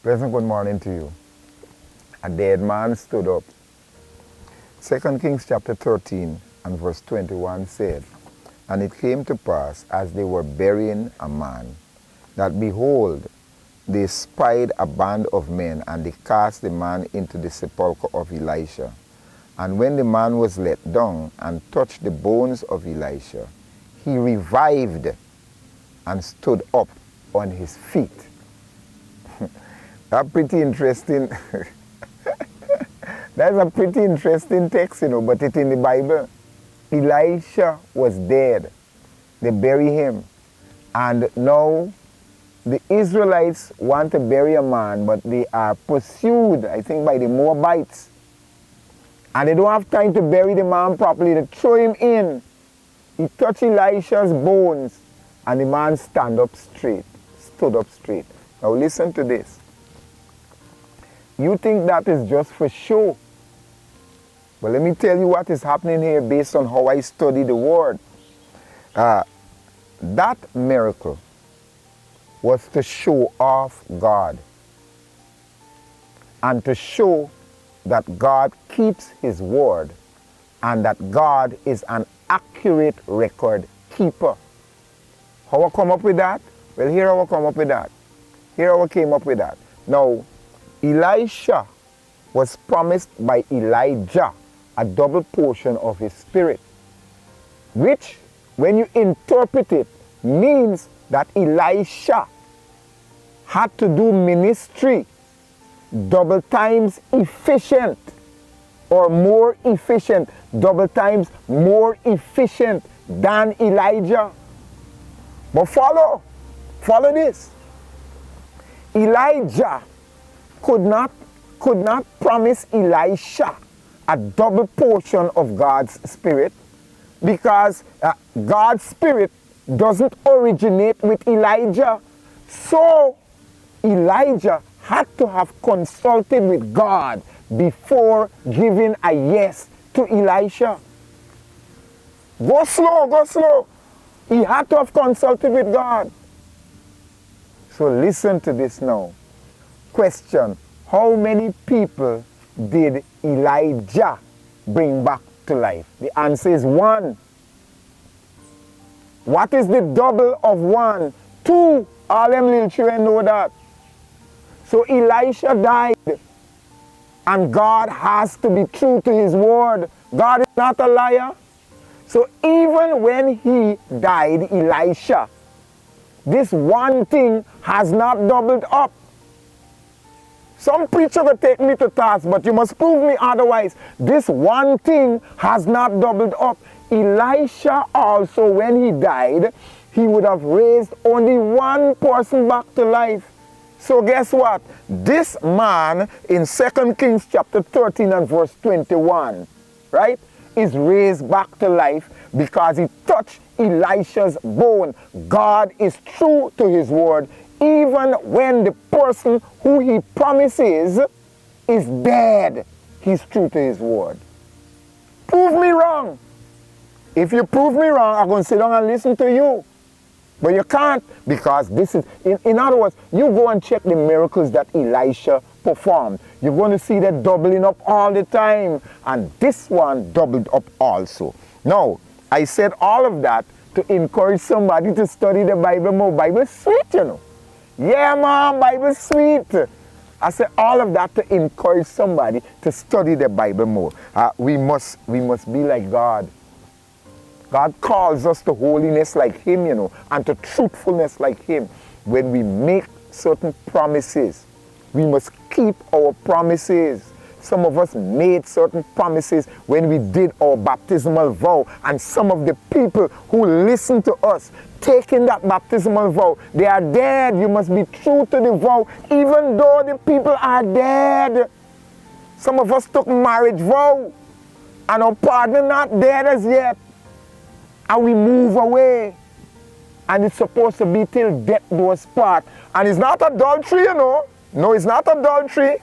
Pleasant good morning to you. A dead man stood up. 2 Kings chapter 13 and verse 21 said, And it came to pass, as they were burying a man, that behold, they spied a band of men, and they cast the man into the sepulchre of Elisha. And when the man was let down and touched the bones of Elisha, he revived and stood up on his feet. That's pretty interesting. That's a pretty interesting text, but it's in the Bible. Elisha was dead. They bury him. And now the Israelites want to bury a man, but they are pursued, I think, by the Moabites. And they don't have time to bury the man properly. They throw him in. He touched Elisha's bones, and the man stood up straight. Now listen to this. You think that is just for show. But let me tell you what is happening here based on how I study the Word. That miracle was to show off God and to show that God keeps His word and that God is an accurate record keeper. How I come up with that? Well, here I come up with that. Here I came up with that. Now, Elisha was promised by Elijah a double portion of his spirit, which, when you interpret it, means that Elisha had to do ministry double times efficient, or more efficient, double times more efficient than Elijah. But follow this. Elijah could not promise Elisha a double portion of God's Spirit because God's Spirit doesn't originate with Elijah. So Elijah had to have consulted with God before giving a yes to Elisha. Go slow. He had to have consulted with God. So listen to this now. Question: how many people did Elijah bring back to life? The answer is 1. What is the double of 1? 2. All them little children know that. So Elisha died, and God has to be true to His word. God is not a liar. So even when he died, Elisha, this one thing has not doubled up. Some preacher will take me to task, but you must prove me otherwise. This one thing has not doubled up. Elisha also, when he died, he would have raised only one person back to life. So guess what? This man in 2 Kings chapter 13 and verse 21, right, is raised back to life because he touched Elisha's bone. God is true to His word. Even when the person who He promises is dead, He's true to His word. Prove me wrong. If you prove me wrong, I'm going to sit down and listen to you. But you can't, because this is, in other words, you go and check the miracles that Elisha performed. You're going to see that doubling up all the time. And this one doubled up also. Now, I said all of that to encourage somebody to study the Bible more. Bible's sweet, Yeah, Mom, Bible's sweet. I said all of that to encourage somebody to study the Bible more. We must be like God. God calls us to holiness like Him, and to truthfulness like Him. When we make certain promises, we must keep our promises. Some of us made certain promises when we did our baptismal vow, and some of the people who listen to us taking that baptismal vow, they are dead. You must be true to the vow, even though the people are dead. Some of us took marriage vow, and our partner not dead as yet. And we move away. And it's supposed to be till death do us part. And it's not adultery, No, it's not adultery.